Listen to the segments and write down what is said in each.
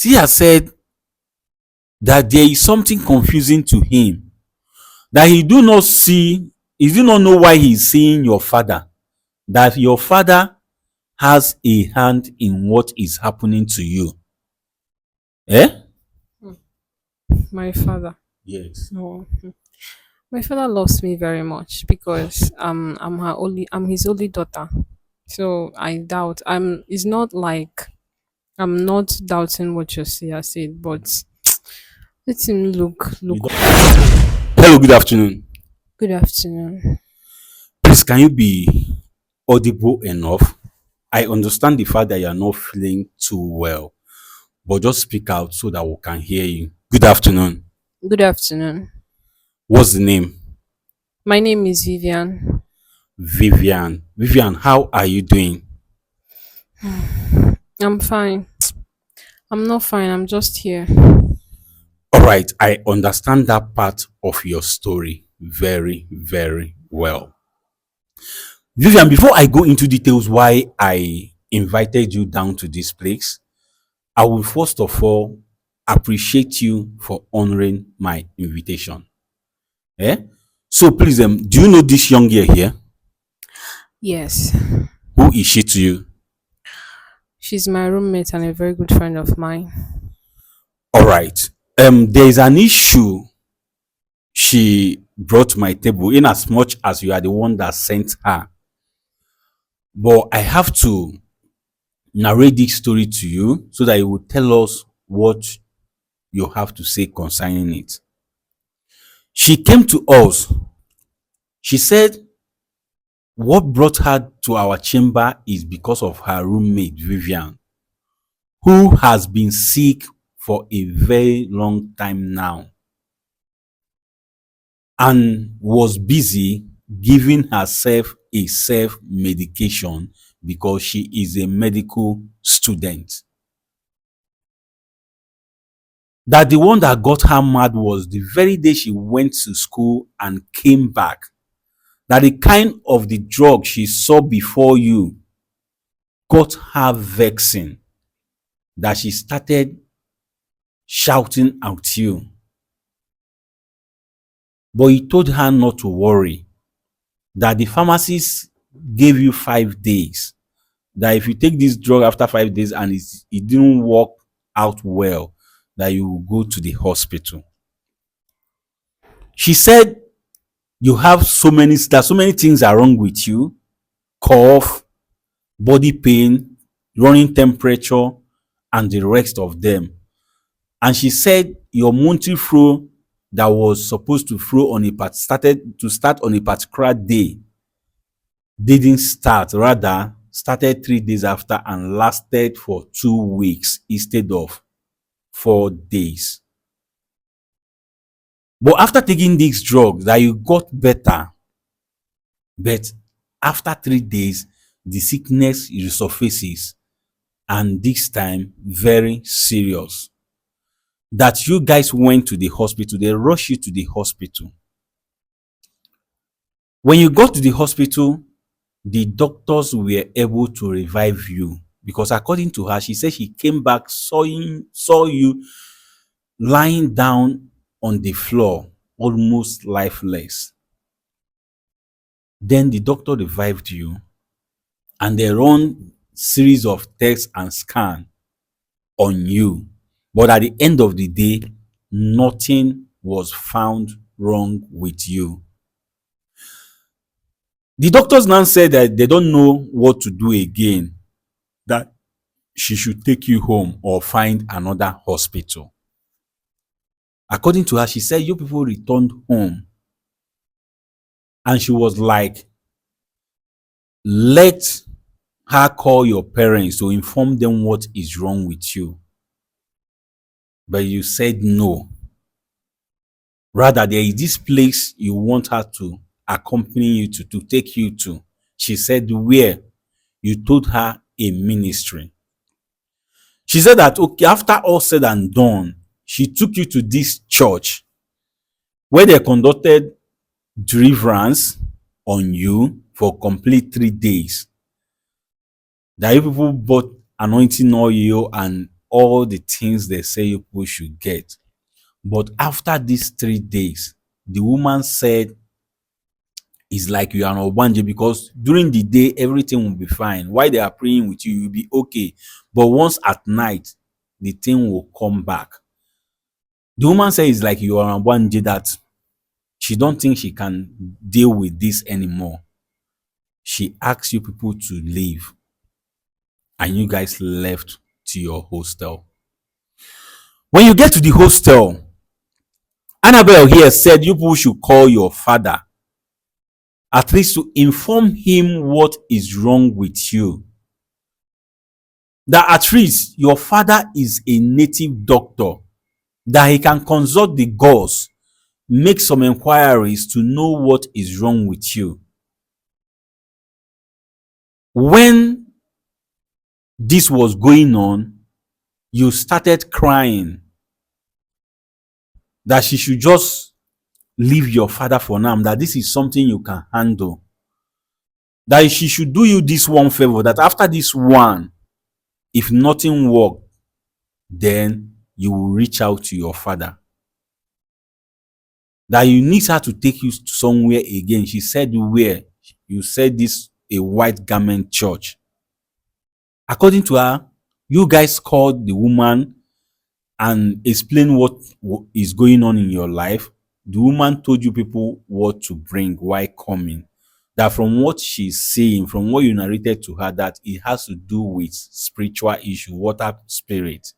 Tia said that there is something confusing to him, that he do not know why he is seeing your father, that your father has a hand in what is happening to you. Eh? My father. Yes. No. My father loves me very much because I'm his only daughter. So I doubt it's not like I'm not doubting what your seer said, but let him You look. don't- Hello, good afternoon. Good afternoon. Please, can you be audible enough? I understand the fact that you are not feeling too well, but just speak out so that we can hear you. Good afternoon. Good afternoon. What's the name? My name is Vivian. Vivian. Vivian, how are you doing? I'm fine. I'm not fine. I'm just here. All right, I understand that part of your story very, very well. Vivian, before I go into details why I invited you down to this place, I will first of all appreciate you for honoring my invitation. Eh? So please, do you know this young girl here? Yes. Who is she to you? She's my roommate and a very good friend of mine. All right. There is an issue she brought to my table in as much as you are the one that sent her. But I have to narrate this story to you so that you will tell us what you have to say concerning it. She came to us. She said what brought her to our chamber is because of her roommate, Vivian, who has been sick for a very long time now and was busy giving herself a self medication because she is a medical student. That the one that got her mad was the very day she went to school and came back. That the kind of the drug she saw before you got her vexing. That she started shouting at you. But you told her not to worry. That the pharmacist gave you 5 days. That if you take this drug after 5 days and it didn't work out well, that you will go to the hospital. She said you have so many things are wrong with you: cough, body pain, running temperature, and the rest of them. And she said your monthly flow that was supposed to flow on start on a particular day didn't start, rather started 3 days after and lasted for 2 weeks instead of 4 days. But after taking these drugs, that you got better, but after 3 days, the sickness resurfaces, and this time very serious. That you guys went to the hospital, they rushed you to the hospital. When you got to the hospital, the doctors were able to revive you because according to her, she said she came back, saw you lying down on the floor, almost lifeless. Then the doctor revived you and they run series of tests and scan on you. But at the end of the day, nothing was found wrong with you. The doctors now said that they don't know what to do again, that she should take you home or find another hospital. According to her, she said you people returned home and she was like, let her call your parents to inform them what is wrong with you. But you said no. Rather, there is this place you want her to accompany you to take you to. She said where? You told her a ministry. She said that okay, after all said and done, she took you to this church where they conducted deliverance on you for complete 3 days. That you people bought anointing oil and all the things they say you people should get. But after these 3 days, the woman said it's like you are an obanje, because during the day everything will be fine. While they are praying with you, you'll be okay. But once at night, the thing will come back. The woman said it's like you are an obanje, that she don't think she can deal with this anymore. She asked you people to leave, and you guys left to your hostel. When you get to the hostel, Annabelle here said you people should call your father, at least to inform him what is wrong with you. That at least your father is a native doctor, that he can consult the gods, make some inquiries to know what is wrong with you. When this was going on, you started crying that she should just leave your father for now, that this is something you can handle, that she should do you this one favor, that after this one, if nothing worked, then you will reach out to your father, that you need her to take you somewhere again. She said where? You said this a white garment church. According to her, you guys called the woman and explained what is going on in your life. The woman told you people what to bring while coming. That from what she's saying, from what you narrated to her, that it has to do with spiritual issue, water spirit.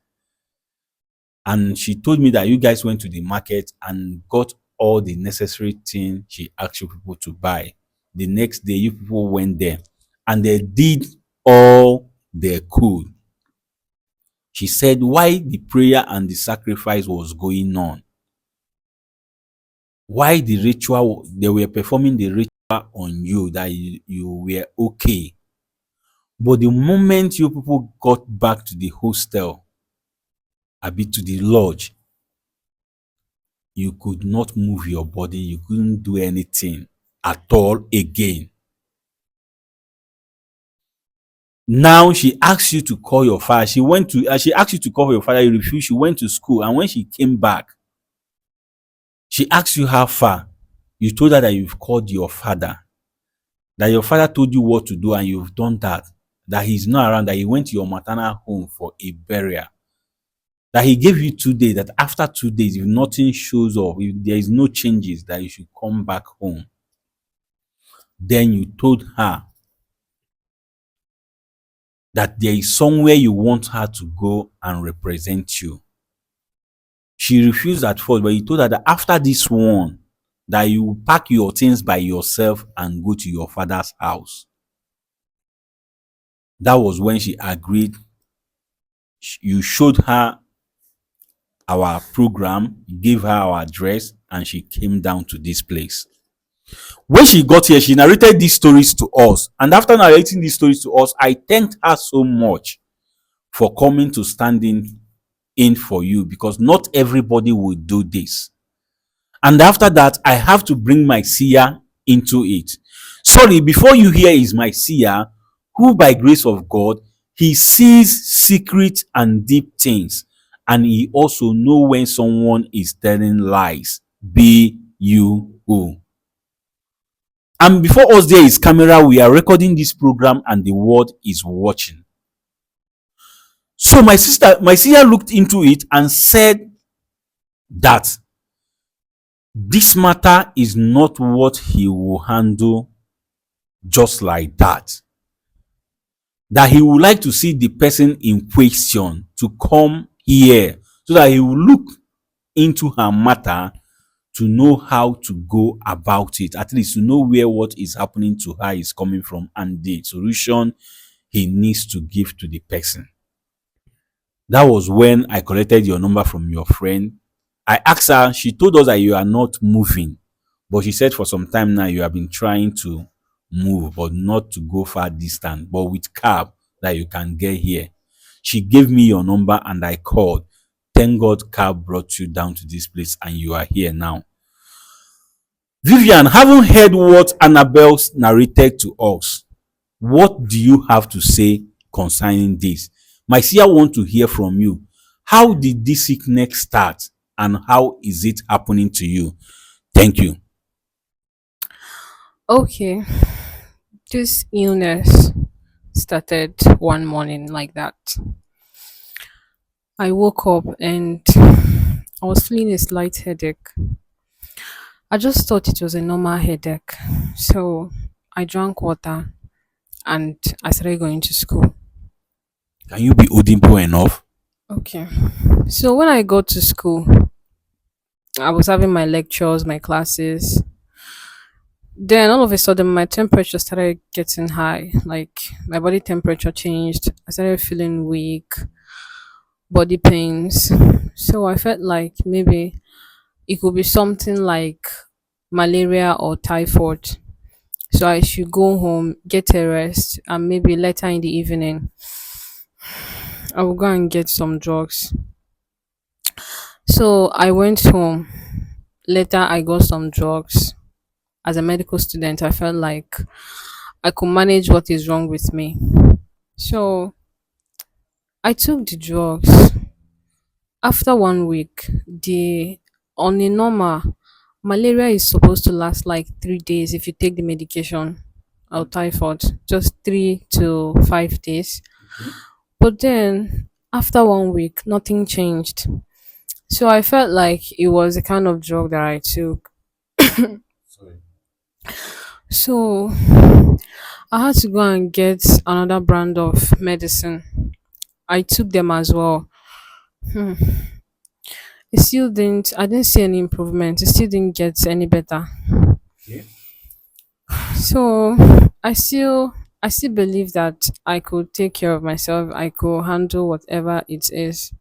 And she told me that you guys went to the market and got all the necessary things she asked you people to buy. The next day, you people went there and they did all they could. She said why the prayer and the sacrifice was going on, why the ritual, they were performing the ritual on you, that you were okay. But the moment you people got back to the hostel, a bit to the lodge, you could not move your body, you couldn't do anything at all again. Now she asked you to call your father. She asked you to call your father, you refused. She went to school, and when she came back, she asked you how far. You told her that you've called your father, that your father told you what to do and you've done that, that he's not around, that he went to your maternal home for a burial, that he gave you 2 days, that after 2 days, if nothing shows up, if there is no changes, that you should come back home. Then you told her that there is somewhere you want her to go and represent you. She refused at first, but you told her that after this one, that you pack your things by yourself and go to your father's house. That was when she agreed. You showed her our program, gave her our address, and she came down to this place. When she got here, she narrated these stories to us. And after narrating these stories to us, I thanked her so much for coming to stand in for you, because not everybody will do this. And after that, I have to bring my seer into it. Sorry, before you hear is my seer, who by grace of God, he sees secret and deep things, and he also know when someone is telling lies. Be you who. And before us there is camera, we are recording this program and the world is watching. So my seer looked into it and said that this matter is not what he will handle just like that. That he would like to see the person in question to come here, so that he will look into her matter to know how to go about it, at least to know where what is happening to her is coming from, and the solution he needs to give to the person. That was when I collected your number from your friend. I asked her, she told us that you are not moving, but she said for some time now you have been trying to move, but not to go far distance, but with cab that you can get here. She gave me your number and I called. Thank God cab brought you down to this place and you are here now. Vivian, having heard what Annabelle narrated to us, what do you have to say concerning this? My seer want to hear from you. How did this sickness start and how is it happening to you? Thank you. Okay, this illness started one morning like that. I woke up and I was feeling a slight headache. I just thought it was a normal headache. So I drank water and I started going to school. Can you be audible enough? Okay. So when I got to school, I was having my lectures, my classes. Then all of a sudden my temperature started getting high. Like my body temperature changed. I started feeling weak, body pains. So I felt like maybe it could be something like malaria or typhoid. So I should go home, get a rest, and maybe later in the evening, I will go and get some drugs. So I went home. Later, I got some drugs. As a medical student, I felt like I could manage what is wrong with me. So I took the drugs. After 1 week, the on a normal, malaria is supposed to last like 3 days if you take the medication, or typhoid, just 3 to 5 days. But then after 1 week, nothing changed. So I felt like it was a kind of drug that I took. Sorry. So I had to go and get another brand of medicine. I took them as well. Hmm. I didn't see any improvement. It still didn't get any better. Okay. So I still believe that I could take care of myself. I could handle whatever it is.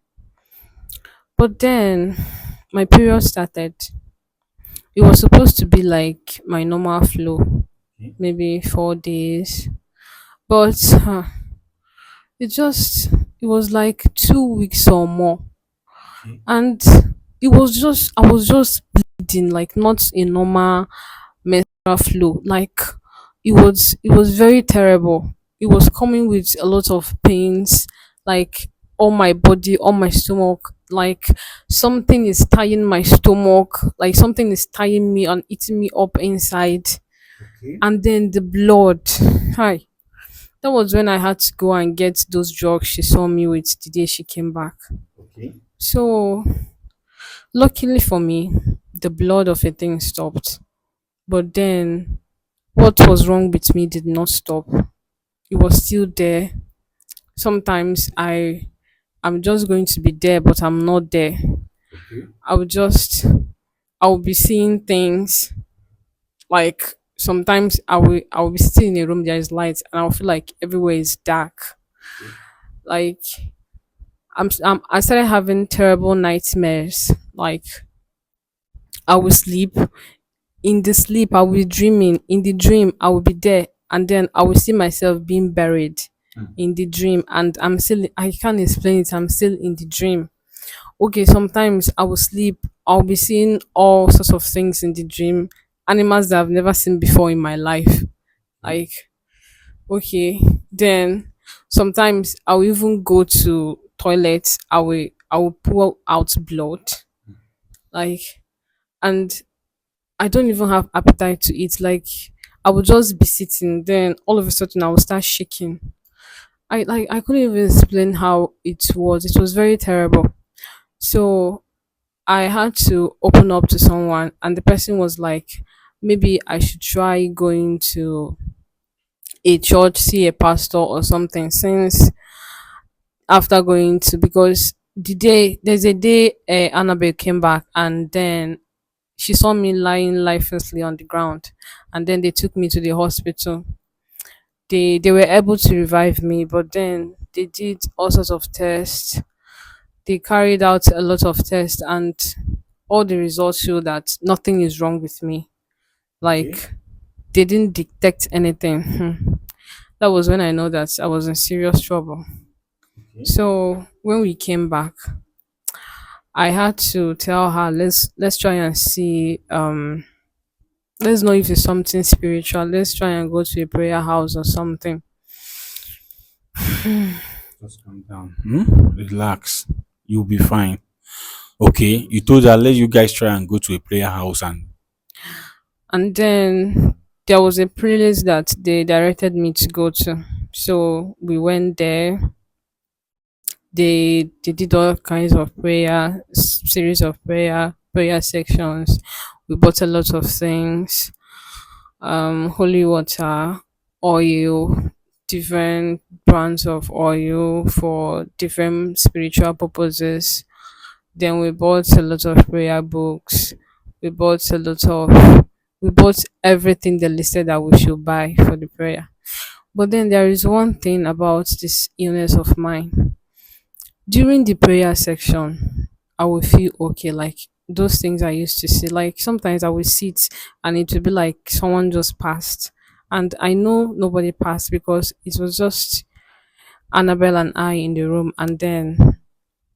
But then my period started. It was supposed to be like my normal flow, Okay. maybe 4 days. But it just it was like 2 weeks or more. Okay. And I was just bleeding, like not a normal menstrual flow. Like it was very terrible. It was coming with a lot of pains, like on my body, on my stomach, like something is tying my stomach, like something is tying me and eating me up inside. Okay. And then the blood. Hi. That was when I had to go and get those drugs she saw me with the day she came back. Okay. So luckily for me, the blood of a thing stopped. But then what was wrong with me did not stop. It was still there. Sometimes I'm just going to be there, but I'm not there. Okay. I would just I will be seeing things like sometimes I will be sitting in a room, there is light and I'll feel like everywhere is dark. Okay. Like I started having terrible nightmares. Like I will sleep. In the sleep I will be dreaming. In the dream I will be there and then I will see myself being buried Mm. in the dream and I can't explain it. I'm still in the dream. Okay, sometimes I will sleep. I'll be seeing all sorts of things in the dream. Animals that I've never seen before in my life. Okay. Like, okay. Then sometimes I'll even go to toilets. I will pour out blood. Like, and I don't even have appetite to eat. Like, I would just be sitting, then all of a sudden I will start shaking. I couldn't even explain how it was. It was very terrible. So I had to open up to someone, and the person was like, maybe I should try going to a church, see a pastor or something. Since after going to, because there's a day Annabelle came back, and then she saw me lying lifelessly on the ground, and then they took me to the hospital. They were able to revive me, but then they did all sorts of tests. They carried out a lot of tests, and all the results show that nothing is wrong with me. Okay. Like they didn't detect anything. That was when I know that I was in serious trouble. Okay. So when we came back, I had to tell her, let's try and see, let's know if it's something spiritual. Let's try and go to a prayer house or something. Just calm down. Relax. You'll be fine. Okay. You told her let you guys try and go to a prayer house and And then there was a place that they directed me to go to. So we went there. They did all kinds of prayer, series of prayer sections. We bought a lot of things, holy water, oil, different brands of oil for different spiritual purposes. Then we bought a lot of prayer books. We bought a lot of we bought everything they listed that we should buy for the prayer. But then there is one thing about this illness of mine. During the prayer section, I will feel okay, like those things I used to see. Like sometimes I will sit and it will be like someone just passed. And I know nobody passed because it was just Annabelle and I in the room, and then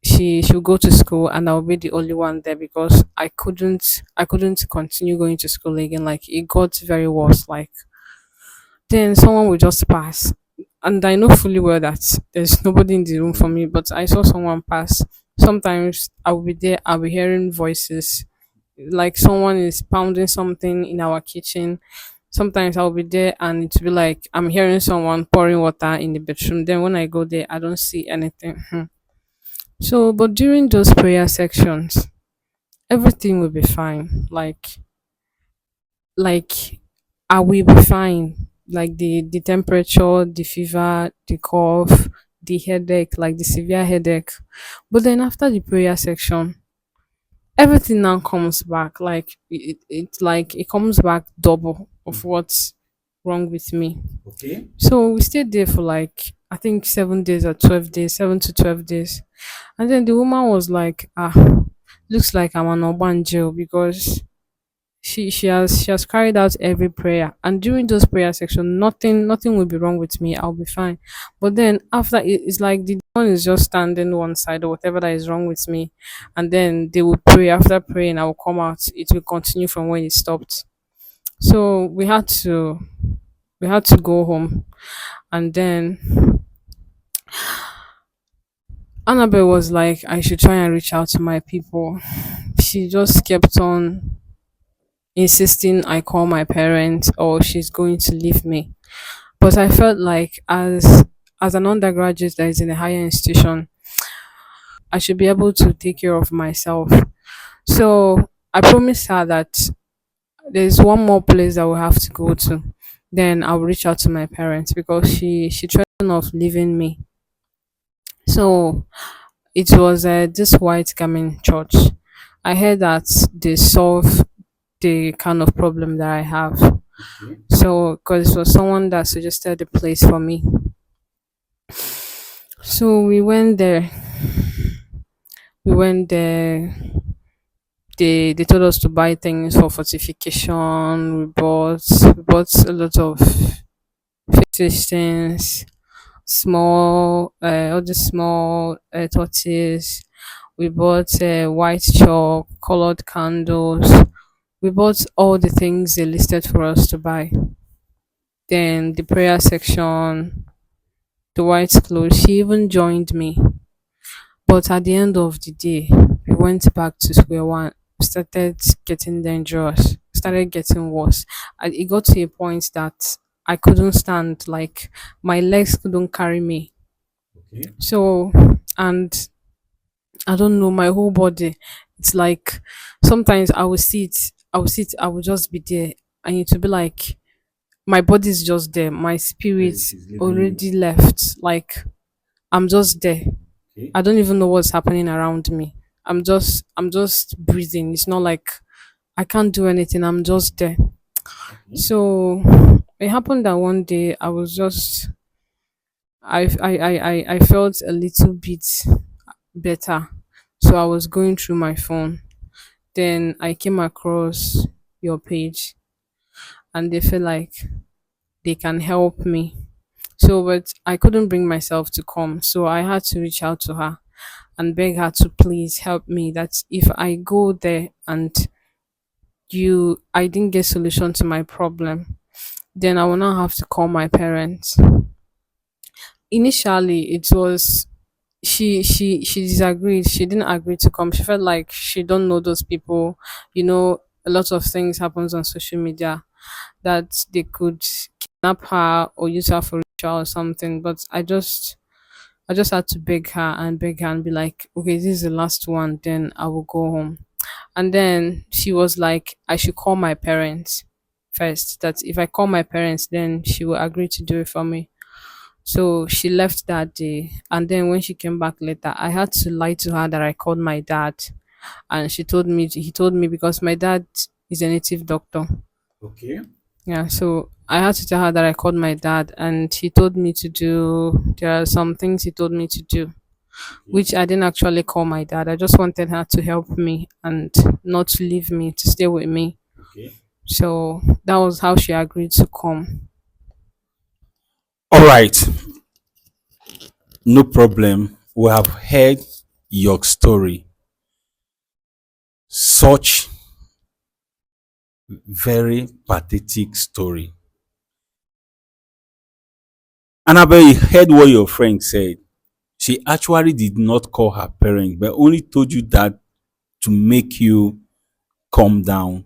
she'll go to school and I'll be the only one there because I couldn't continue going to school again. Like it got very worse. Like then someone will just pass. And I know fully well that there's nobody in the room for me, but I saw someone pass. Sometimes I'll be there, I'll be hearing voices, like someone is pounding something in our kitchen. Sometimes I'll be there and it'll be like I'm hearing someone pouring water in the bedroom. Then when I go there, I don't see anything. So, but during those prayer sections, everything will be fine. Like I will be fine. Like the temperature, the fever, the cough, the headache, like the severe headache. But then after the prayer section, everything now comes back. Like it's like it comes back double of what's wrong with me. okay. So we stayed there for like I think 7 days or 12 days, 7 to 12 days. And then the woman was like, looks like I'm an Obanjo because she has carried out every prayer, and during those prayer section nothing will be wrong with me. I'll be fine. But then after it's like the one is just standing one side or whatever that is wrong with me, and then they will pray. After praying, I will come out. It will continue from where it stopped. So we had to go home, and then Annabelle was like I should try and reach out to my people. She just kept on insisting I call my parents or she's going to leave me. But I felt like as an undergraduate that is in a higher institution, I should be able to take care of myself. So I promised her that there's one more place that we have to go to. Then I'll reach out to my parents because she threatened of leaving me. So it was this white garment church. I heard that they solve the kind of problem that I have. Okay. So, because it was someone that suggested the place for me. So we went there. We went there. They told us to buy things for fortification. We bought a lot of fish things, small all the small torches. We bought white chalk, colored candles. We bought all the things they listed for us to buy. Then the prayer section, the white clothes. She even joined me. But at the end of the day, we went back to square one. Started getting dangerous. Started getting worse. And it got to a point that I couldn't stand. Like my legs couldn't carry me. Okay. So and I don't know my whole body. It's like sometimes I will just be there, and it will be like my body's just there. My spirit She's leaving you. already left. Like I'm just there. Okay. I don't even know what's happening around me. I'm just breathing. It's not like I can't do anything. I'm just there. Okay. So it happened that one day I was just I felt a little bit better. So I was going through my phone. Then I came across your page and they feel like they can help me. So but I couldn't bring myself to come. So I had to reach out to her and beg her to please help me, that if I go there and you I didn't get solution to my problem, then I will not have to call my parents. initially it was she disagreed. She didn't agree to come. She felt like she don't know those people. You know, a lot of things happens on social media that they could kidnap her or use her for ritual or something. But I just had to beg her and be like, okay, this is the last one, then I will go home. And then she was like, I should call my parents first. That if I call my parents, then she will agree to do it for me. So she left that day. And then when she came back later, I had to lie to her that I called my dad. And he told me because my dad is a native doctor. Okay. Yeah, so I had to tell her that I called my dad and he told me to do, there are some things he told me to do, Okay. which I didn't actually call my dad. I just wanted her to help me and not to leave me, to stay with me. Okay. So that was how she agreed to come. All right. No problem. We have heard your story. Such very pathetic story. Annabelle, you heard what your friend said. She actually did not call her parents, but only told you that to make you come down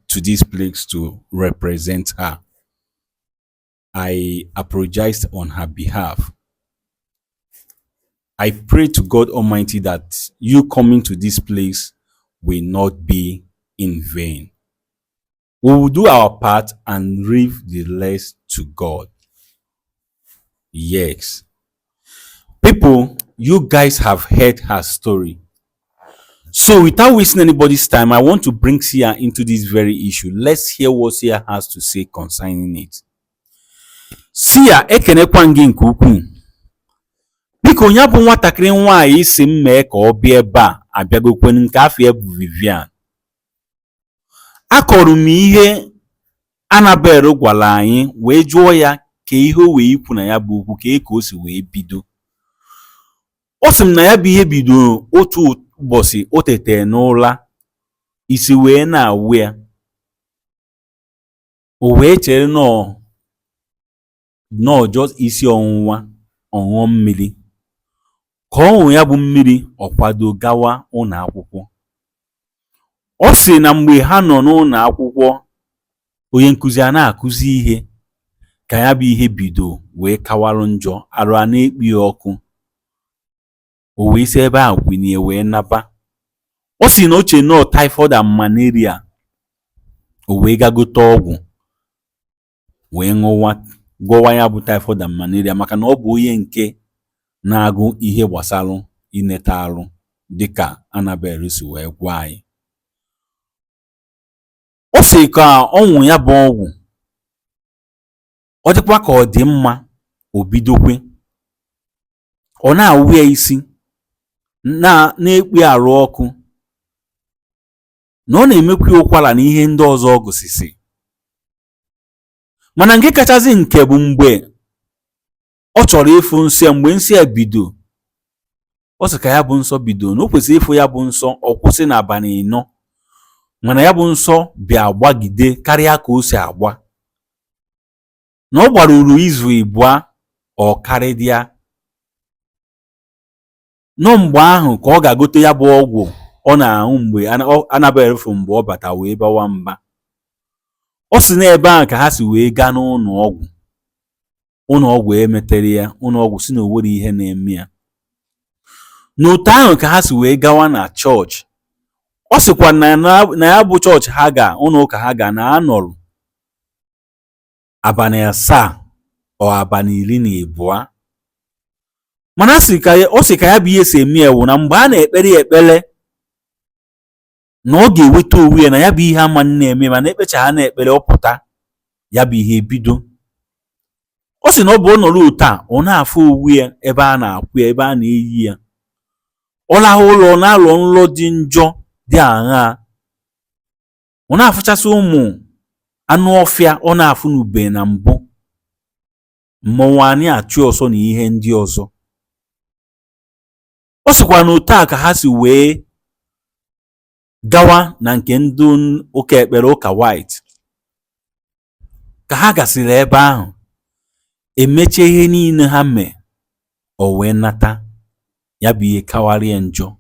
to this place to represent her. I apologized on her behalf. I pray to God Almighty that you coming to this place will not be in vain. We will do our part and leave the rest to God. Yes. People, you guys have heard her story. So without wasting anybody's time, I want to bring Sia into this very issue. Let's hear what Sia has to say concerning it. Sia, ekenekwa gị nke ukwuu. Biko ya bụ nwatakịrị nwaanyị si m mee ka ọ bịa ebe a abịagokwenu nke afọ ya bụ Vivian. Akọrọ m ihe Annabelle gwara anyị wee jụọ ya ka ihe o wee ikwu na ya bụ okwu ka o si wee bido. Ọ sị m na ya bụ ihe bidoro otu ụbọchị o tetere n'ụra isi wee na-awụ ya. O wee chere nọọ just isi ọwụwa ọṅụọ mmiri. Ka ọ ṅụrụ ya bụ mmiri ọ kwado gawa ụlọ akwụkwọ. Ọ sị na mgbe ha nọ n'ụlọ akwụkwọ onye nkụzi a na-akụzi ihe ka ya bụ ihe bido wee kawarụ njọ, arụ a na-ekpi ya ọkụ. O wee si ebe ahụ kwinie wee naba. Ọ sị na oche nọọ typhoid and malaria. O wee gagote ọgwụ wee gwọwa ya bụ typhoid and malaria maka na ọ bụ onye nke na-agụ ihe gbasalụ ineta arụ dịka Annabelle si wee gwa anyị. Ọ sị ka ọ ṅụ ya bụ ọgwụ ọ dịkwa ka ọ dị mma o bidokwe ọ na-awụ ya isi na-ekpi arụ ọkụ na ọ na-emekwa ụkwara na ihe ndị ọzọ ọ gụsịsị. Mana nke kachasị nke bụ mgbe ọ chọrọ ịfụ nsọ ya, mgbe nsọ ya bido. Ọ sị ka ya bụ nsọ bido na o kwesịrị ịfụ ya bụ nsọ ọ kwụsị n'abalị 4, mana ya bụ nsọ bịa gbagide karịa ka o si agba. Na ọ gbaruru izu 2 ọ karịdịa. Nọ mgbe ahụ ka ọ ga-agote ya bụ ọgwụ ọ na-aṅụ mgbe Annabelle fụ mgbe ọ bata wee bawa mba. Ọ sị n'ebe ahụ ka ha si wee gaa n'ụlọ ọgwụ. Ụlọ ọgwụ emetere ya, ụlọ ọgwụ si na o nwere ihe na-eme ya. N'otu ahụ ka ha si wee gawa na chọọchị. Ọ sịkwa na ya bụ chọọchị ha ga, ụlọ ụka ha ga na-anọrụ abalị 7 ọ abalị 12. Mana ọ sị ka ya bụ ihe si eme ewu na mgbe a na-ekpere ya ekpere na ọ ga-eweta onwe ya na ya bụ ihe ama na-eme mana ekpecha ha na-ekpere ọ pụta ya bụ ihe ebido. Ọ sị na ọ bụ ọ nọrọ otu a ọ na-afụ onwe ya ebe a na-akwụ ya, ebe a na-eyi ya. Ọ lahụ ụlọ ọ na-alọ nrọ dị njọ dị aṅaa. Ọ na-afụchasị ụmụ anụ ọfịa ọ na-afụ n'ube na mbụ, mmọnwụ anyị achụ ọsọ na ihe ndị ọzọ. Ọ sịkwa na otu a ka ha si wee gawa na nke ndị ụka ekpere ụka white. Ka ha gasịrị ebe ahụ emeche ihe niile ha mee o wee nata ya bụ ihe kawarie njọ.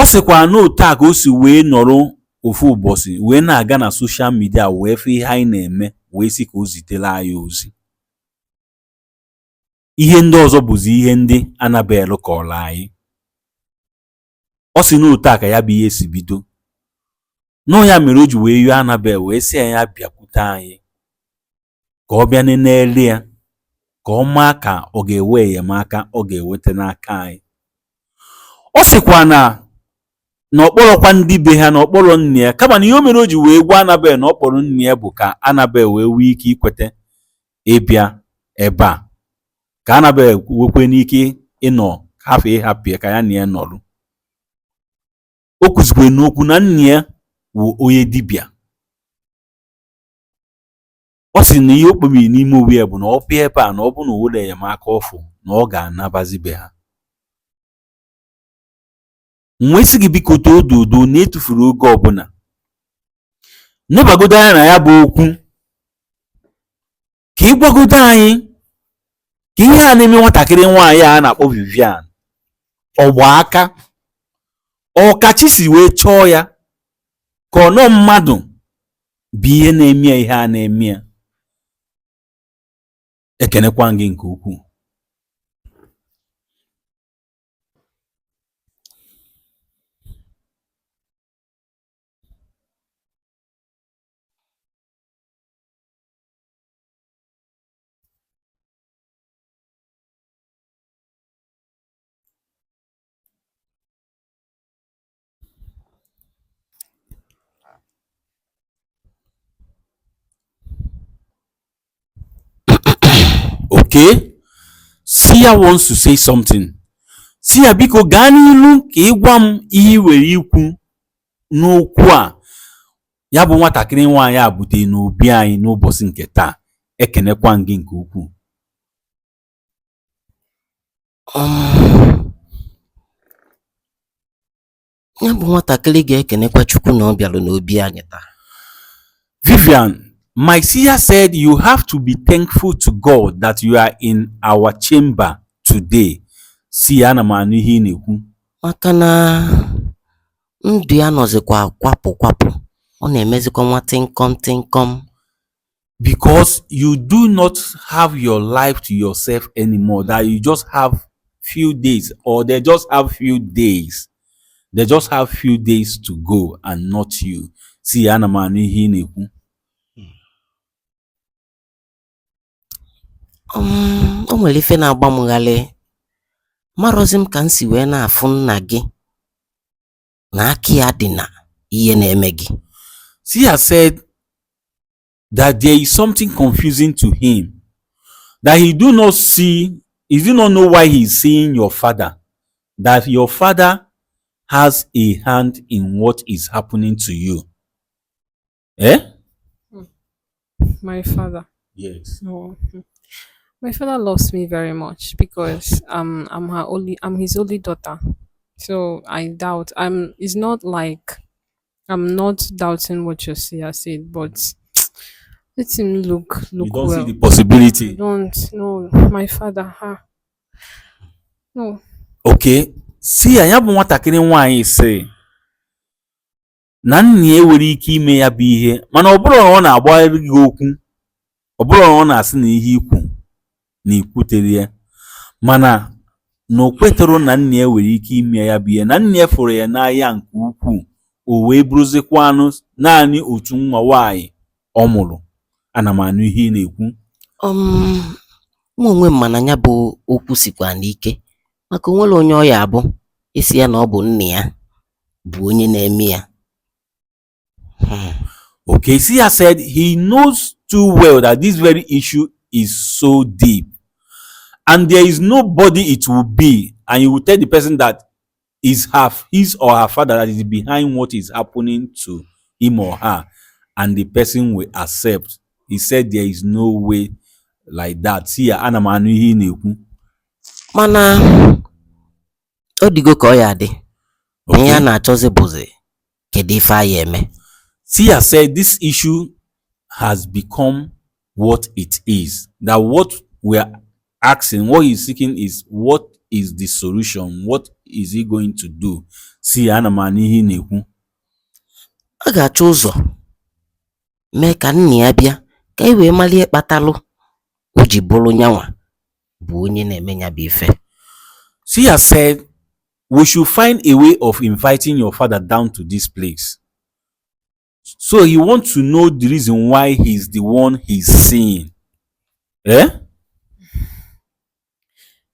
Ọ sịkwa na otu a ka o si wee nọrọ ofu ụbọchị wee na-aga na soshal midia wee fụ ihe anyị na-eme wee sị ka o zitere anyị ozi. Ihe ndị ọzọ bụzi ihe ndị Annabel kọrọ anyị. Ọ sị na otu a ka ya bụ ihe si bido. Nọ ya mere o ji wee yọọ Annabel wee sị ya bịakwute anyị ka ọ bịa nenele ya ka ọ maa ka ọ ga-ewe enyemaka ọ ga-eweta n'aka anyị. Ọ sịkwa na ọ kpọrọkwa ndị be ha na ọ kpọrọ nne ya, kama na ihe o mere o ji wee gwa Annabel na ọ kpọrọ nne ya bụ ka Annabel wee nwee ike ikwete ịbịa ebe a, ka Annabel nwekwe n'ike ịnọ hafụ ịhapụ ya ka ya na ya nọrụ. O kwuzikwe n'okwu na nne ya wụ onye dibịa. Ọ sị na ihe o kpomiri n'ime onwe ya bụ na ọ bịa ebe a na ọ bụ na o were enyemaka ọfụ na ọ ga-anabazi be ha. Wee sị gị biko too ododo na etufuru oge ọbụla nebagodo anya na ya bụ okwu ka ị gwagodo anyị ka ihe a na-eme nwatakịrị nwaanyị a na-akpọ Vivian ọgba aka ọkachi si wee chọọ ya ka ọ nọ mmadụ bụ ihe na-eme ihe a na-eme ya. Ekenekwa gị nke ukwuu. Okay, Sia wants to say something. Sia biko gaa n'ilu ka ị gwa m ihe i were ikwu n'okwu a ya bụ nwatakịrị nwaanyị a butere n'obi anyị n'ụbọchị nke taa. Ekenekwa gị nke ukwuu. Ya bụ nwatakịrị ga-ekenekwa Chukwu na ọ bịara n'obi anyị taa. Vivian, my seer said you have to be thankful to God that you are in our chamber today. See, ana m anụ ihe ị na-ekwu. Maka na ndụ ya nọzikwa kwapụ kwapụ, ọ na-emezikwa nwa tịnkọm tịnkọm. Because you do not have your life to yourself anymore, that you just have few days, or they just have few days. They just have few days to go and not you. See, ana m anụ ihe ị na-ekwu. O nwere ife na-agba m ghali. Marozi m ka m si wee na-afụ nna gị na aka ya dị na ihe na-eme gị. She has said that there is something confusing to him, that he do not know why he is seeing your father, that your father has a hand in what is happening to you. Eh? My father. Yes. No. My father loves me very much because I'm his only daughter. So I doubt it's not like I'm not doubting what your seer said, but let him look You don't well. see the possibility. I don't know my father. No. Okay. See, ya bụ nwatakịrị nwaanyị sị na nna ya nwere ike ime ya bụ ihe, mana ọ bụrụ na ọ na-agbagharị gị okwu, ọ bụrụ na ọ na-asị na ihe ikwu na ikwutere ya, mana na o kwetara na nna ya nwere ike ime ya bụ ihe, na nna ya fụrụ ya n'anya nke ukwuu, o wee bụrụzikwa naanị otu nwa nwaanyị ọ mụrụ. Ana m anụ ihe ị na-ekwu. Mụ onwe m mana ya bụ okwu sikwa n'ike, maka onwere onye ọ ya abụ isi ya na ọ bụ nna ya bụ onye na-eme ya. Okay, Sia said he knows too well that this very issue is so deep, and there is nobody it will be, and you will tell the person that is his or her father that is behind what is happening to him or her, and the person will accept. He said there is no way like that. Sia, ana m anụ ihe ị na-ekwu. Mana ọ dịgo ka ọ ya dị. Ihe a na-achọzi bụzi kedu ife a ya eme. Sia said this issue has become what it is. That what we are asking, what he's seeking is what is the solution? What is he going to do? See, ana m anụ ihe ị na-ekwu. Ọ ga-achọ ụzọ mee ka nna ya bịa ka e wee mara ihe kpatalụ o ji bụrụ nyanwa bụ onye na-eme nya bụ ife. Sia said, we should find a way of inviting your father down to this place. So he wants to know the reason why he's the one he's seeing. Eh?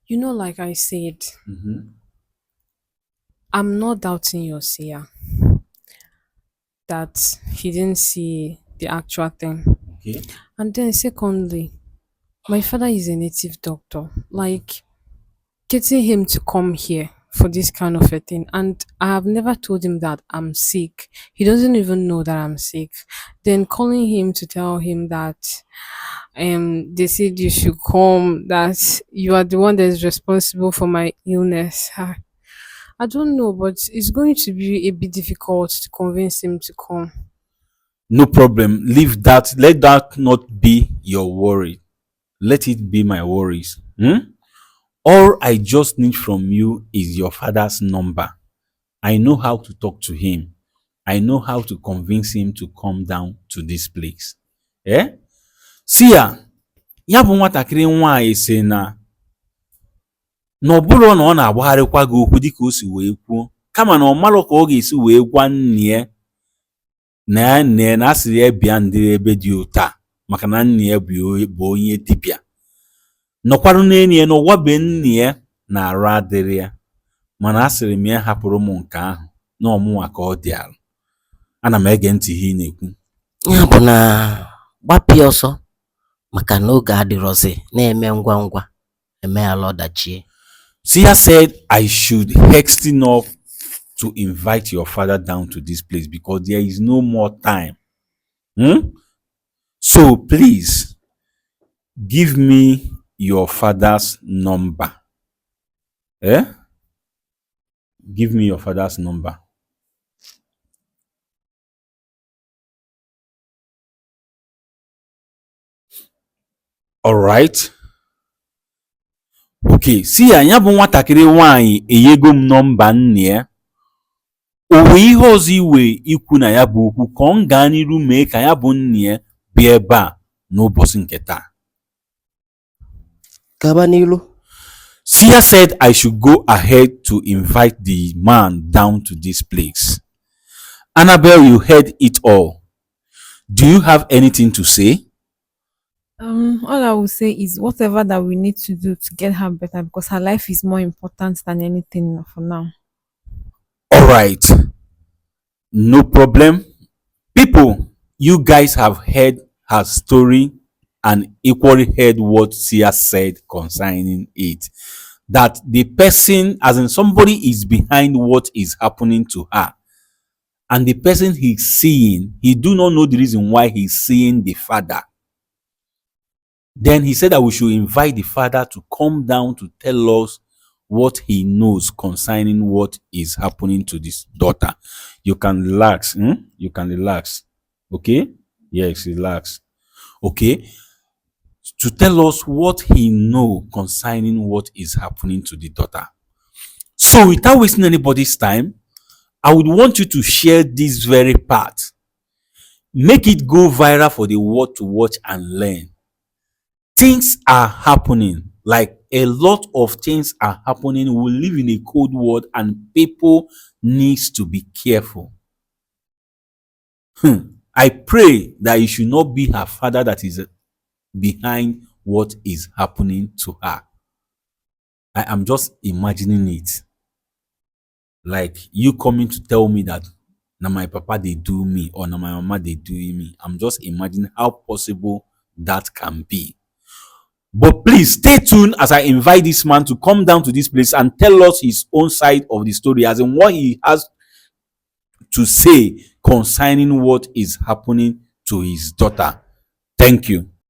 You know, like I said, I'm not doubting your seer that he didn't see the actual thing. Okay. And then secondly, my father is a native doctor. Like, getting him to come here for this kind of a thing, and I have never told him that I'm sick. He doesn't even know that I'm sick. Then calling him to tell him that they said you should come, that you are the one that is responsible for my illness. I don't know, but it's going to be a bit difficult to convince him to come. No problem. Leave that. Let that not be your worry. Let it be my worries. All I just need from you is your father's number. I know how to talk to him. I know how to convince him to come down to this place. Eh? See ya bụ nwatakịrị nwaanyị sị na ọ bụrụ na ọ na-agbagharịkwa gị okwu dịka o si wee kwuo, kama na ọ malụ ka ọ ga-esi wee gwa nne ya na asịrị ya bịa ndị ebe dị ụta maka na nne ya bụ onye dibịa. Nọkwarụ n'enyi ya n'ụwa be nne ya na-arụ adịrị ya, mana asịrị m ya hapụrụ m nke ahụ na ọmụnwa ka ọ dị alụ. Ana m ege ntị ihe ị na-ekwu. Ya bụ na gbapịa ọsọ maka na oge adịrọzi na-eme ngwa ngwa eme ala ọdachie. Sia said I should hasten up to invite your father down to this place because there is no more time. So please give me your father's number. Eh? Give me your father's number. All right. Okay, see ya bụ nwatakịrị nwaanyị enyego m nọmba nne ya. O wee ihe ọzọ iwe ikwu na ya bụ okwu ka ọ gaa n'iru mee ka ya bụ nne ya bịa ebe a n'ụbọchị nke taa. Gaba n'ilu. Sia said I should go ahead to invite the man down to this place. Annabelle, you heard it all. Do you have anything to say? All I will say is whatever that we need to do to get her better, because her life is more important than anything for now. All right. No problem. People, you guys have heard her story and equally heard what Sia said concerning it. That the person, as in somebody, is behind what is happening to her. And the person he's seeing, he do not know the reason why he's seeing the father. Then he said that we should invite the father to come down to tell us what he knows concerning what is happening to this daughter. You can relax. You can relax. Okay? Yes, relax. Okay? To tell us what he knows concerning what is happening to the daughter. So without wasting anybody's time, I would want you to share this very part. Make it go viral for the world to watch and learn. Things are happening. Like a lot of things are happening. We live in a cold world and people needs to be careful. I pray that it should not be her father that is behind what is happening to her. I am just imagining it. Like you coming to tell me that na my papa they do me or na my mama they do me. I'm just imagining how possible that can be. But please stay tuned as I invite this man to come down to this place and tell us his own side of the story, as in what he has to say concerning what is happening to his daughter. Thank you.